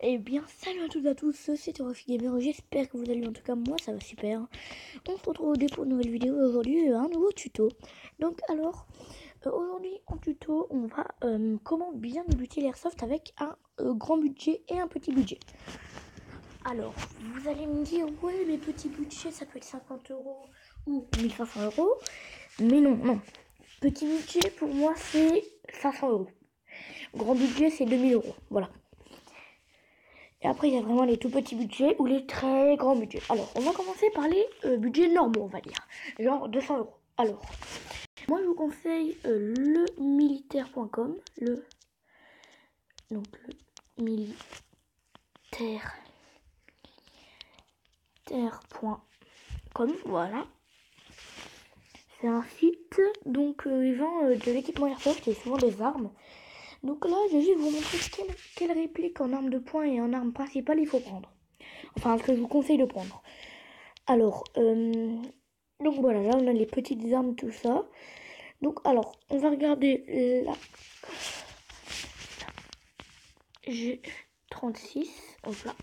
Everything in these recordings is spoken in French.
Eh bien, salut à toutes et à tous, c'est Rofi Gamer, j'espère que vous allez bien. En tout cas, moi ça va super. On se retrouve pour une nouvelle vidéo. Aujourd'hui, un nouveau tuto. Donc, alors, aujourd'hui en tuto, on va comment bien débuter l'airsoft avec un grand budget et un petit budget. Alors, vous allez me dire, ouais, mais petit budget ça peut être 50 € ou 1500 €. Mais non. Petit budget pour moi c'est 500 €. Grand budget c'est 2000 €. Voilà. Et après, il y a vraiment les tout petits budgets ou les très grands budgets. Alors, on va commencer par les budgets normaux, on va dire. Genre 200 €. Alors, moi, je vous conseille le militaire.com. Donc, le militaire.com. Voilà. C'est un site. Donc, ils vendent de l'équipement airsoft et souvent des armes. Donc là, je vais juste vous montrer quelle réplique en arme de poing et en arme principale il faut prendre. Enfin, ce que je vous conseille de prendre. Alors, donc voilà, là on a les petites armes, tout ça. Donc alors, on va regarder la G36. Hop là.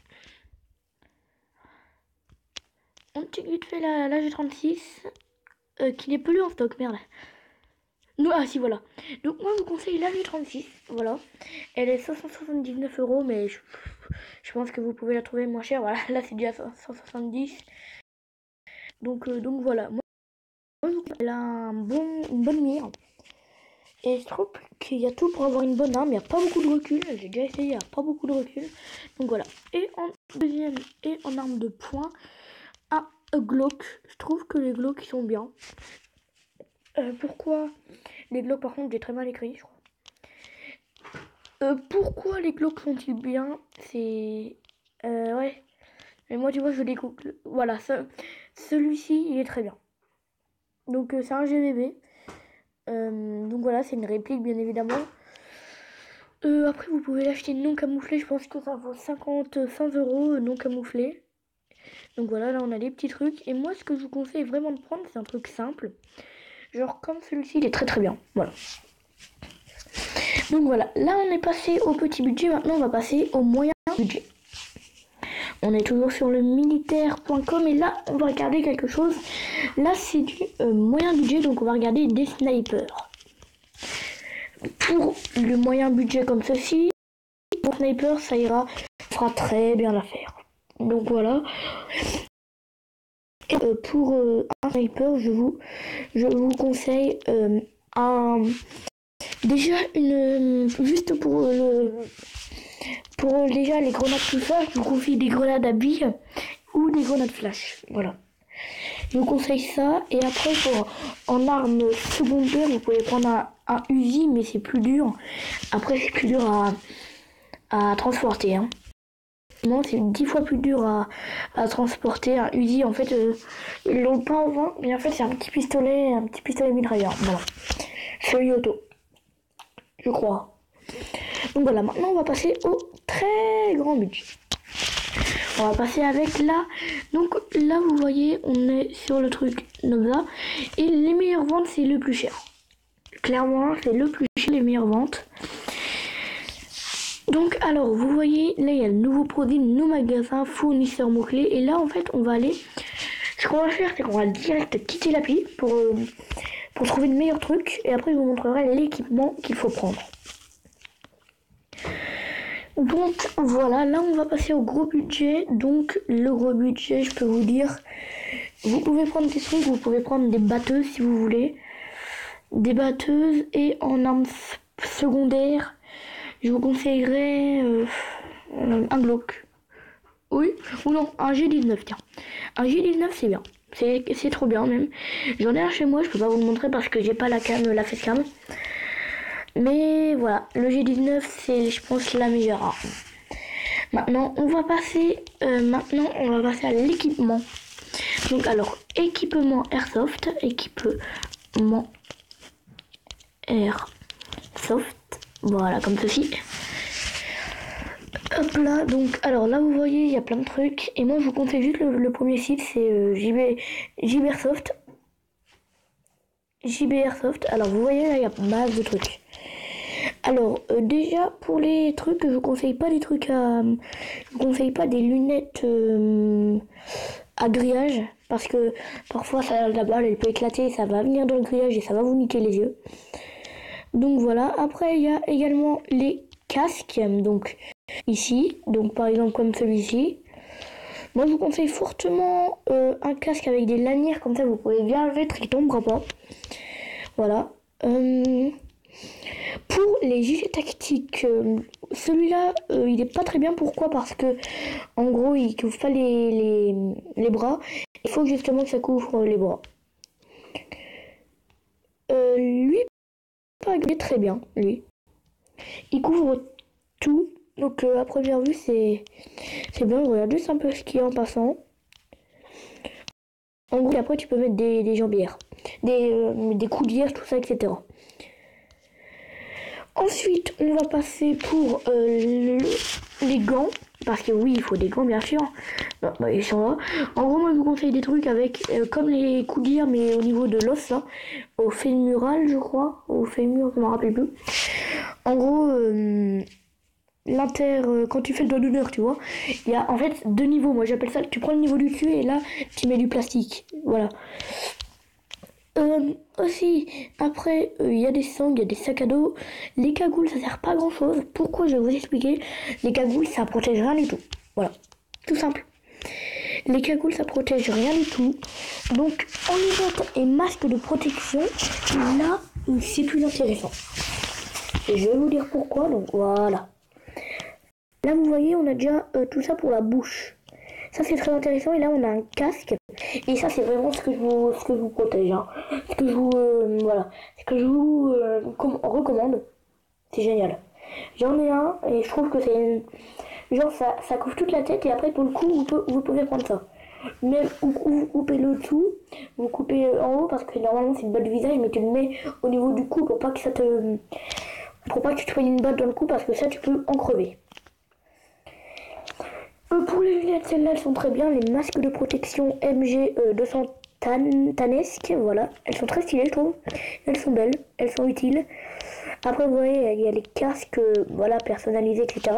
On check vite fait la G36 qui n'est plus en stock, merde. Ah si, voilà. Donc moi je vous conseille la G36, voilà. Elle est 579 €, mais je pense que vous pouvez la trouver moins chère. Voilà, là c'est déjà 170. Donc voilà. Moi, elle a une bonne mire. Et je trouve qu'il y a tout pour avoir une bonne arme. Il n'y a pas beaucoup de recul. J'ai déjà essayé, il n'y a pas beaucoup de recul. Donc voilà. Et en deuxième et en arme de poing, un Glock. Je trouve que les Glocks sont bien. Pourquoi les Glocks, par contre, j'ai très mal écrit, je crois. Pourquoi les Glocks sont-ils bien? C'est... ouais. Mais moi, tu vois, je découpe. Voilà, celui-ci, il est très bien. Donc, c'est un GVB. Donc voilà, c'est une réplique, bien évidemment. Après, vous pouvez l'acheter non camouflé. Je pense que ça vaut 55 € non camouflé. Donc voilà, là, on a les petits trucs. Et moi, ce que je vous conseille vraiment de prendre, c'est un truc simple. Genre, comme celui-ci, il est très très bien. Voilà. Donc voilà, là, on est passé au petit budget. Maintenant, on va passer au moyen budget. On est toujours sur le militaire.com et là, on va regarder quelque chose. Là, c'est du moyen budget, donc on va regarder des snipers. Pour le moyen budget comme ceci, pour sniper, ça ira, ça fera très bien l'affaire. Donc voilà. Et pour un sniper, je vous conseille déjà juste pour déjà les grenades tout ça, je vous conseille des grenades à billes ou des grenades flash. Voilà. Je vous conseille ça. Et après, en arme secondaire, vous pouvez prendre un Uzi, mais c'est plus dur. Après, c'est plus dur à transporter. Hein. Non, c'est 10 fois plus dur à transporter. Un Uzi, en fait, ils l'ont pas en vente, mais en fait, c'est un petit pistolet mitrailleur. Voilà. C'est auto. Je crois. Donc voilà, maintenant, on va passer au très grand budget. On va passer avec là. Donc là, vous voyez, on est sur le truc Nova. Et les meilleures ventes, c'est le plus cher. Clairement, c'est le plus cher, les meilleures ventes. Donc alors, vous voyez, là, il y a le nouveau produit, nos magasins, fournisseurs mots-clés. Et là, en fait, on va aller... Ce qu'on va faire, c'est qu'on va direct quitter l'appli pour trouver le meilleur truc. Et après, je vous montrerai l'équipement qu'il faut prendre. Donc voilà, là on va passer au gros budget. Donc le gros budget, je peux vous dire, vous pouvez prendre des trucs, vous pouvez prendre des batteuses si vous voulez. Des batteuses et en arme secondaire, je vous conseillerais un Glock. Oui, ou non, un G19, tiens. Un G19 c'est bien, c'est trop bien même. J'en ai un chez moi, je peux pas vous le montrer parce que j'ai pas la face cam. Mais voilà, le G19 c'est je pense la meilleure arme. Maintenant on va passer à l'équipement. Donc alors équipement airsoft, voilà comme ceci. Hop là, donc alors là vous voyez il y a plein de trucs et moi je vous conseille juste le premier site, c'est JB Airsoft. Alors vous voyez là il y a pas mal de trucs. Alors, déjà, pour les trucs, je vous conseille pas je vous conseille pas des lunettes à grillage, parce que parfois, la balle, elle peut éclater, ça va venir dans le grillage et ça va vous niquer les yeux. Donc voilà, après, il y a également les casques, donc ici, donc par exemple comme celui-ci. Moi, je vous conseille fortement un casque avec des lanières, comme ça, vous pouvez bien le mettre, il tombera pas. Voilà. Pour les gilets tactiques, celui-là, il est pas très bien. Pourquoi? Parce que, en gros, il couvre pas les bras. Il faut justement que ça couvre les bras. Lui, il est très bien, lui. Il couvre tout. Donc, à première vue, c'est bien. Regardez juste un peu ce qu'il y a en passant. En gros, après, tu peux mettre des jambières, des coudières, tout ça, etc. Ensuite, on va passer pour les gants. Parce que oui, il faut des gants, bien sûr. Bah, ils sont là. En gros, moi, je vous conseille des trucs avec, comme les coudières, mais au niveau de l'os, là. Au fémural, je crois. Au fémur, je ne me rappelle plus. En gros, quand tu fais le doigt d'honneur, tu vois, il y a en fait 2 niveaux. Moi, j'appelle ça, tu prends le niveau du dessus et là, tu mets du plastique. Voilà. Aussi, après, il y a des sangles, il y a des sacs à dos. Les cagoules, ça sert pas à grand chose. Pourquoi? Je vais vous expliquer. Les cagoules, ça protège rien du tout. Voilà, tout simple. Les cagoules, ça protège rien du tout. Donc, en lunettes et masque de protection, là, c'est plus intéressant. Et je vais vous dire pourquoi. Donc, voilà. Là, vous voyez, on a déjà tout ça pour la bouche. Ça, c'est très intéressant. Et là, on a un casque. Et ça, c'est vraiment ce que je vous protège. Hein. Ce que je vous, voilà. Ce que je vous recommande. C'est génial. J'en ai un et je trouve que c'est... Genre, ça couvre toute la tête et après, pour le coup, vous pouvez prendre ça. Même, vous coupez le dessous, vous coupez en haut parce que normalement, c'est une botte de visage, mais tu le mets au niveau du cou pour pas que ça te... Pour pas que tu te prennes une botte dans le cou parce que ça, tu peux en crever. Pour les lunettes, celles-là, elles sont très bien. Les masques de protection MG 200 Tanesque, voilà. Elles sont très stylées, je trouve. Elles sont belles, elles sont utiles. Après, vous voyez, il y a les casques, voilà, personnalisés, etc.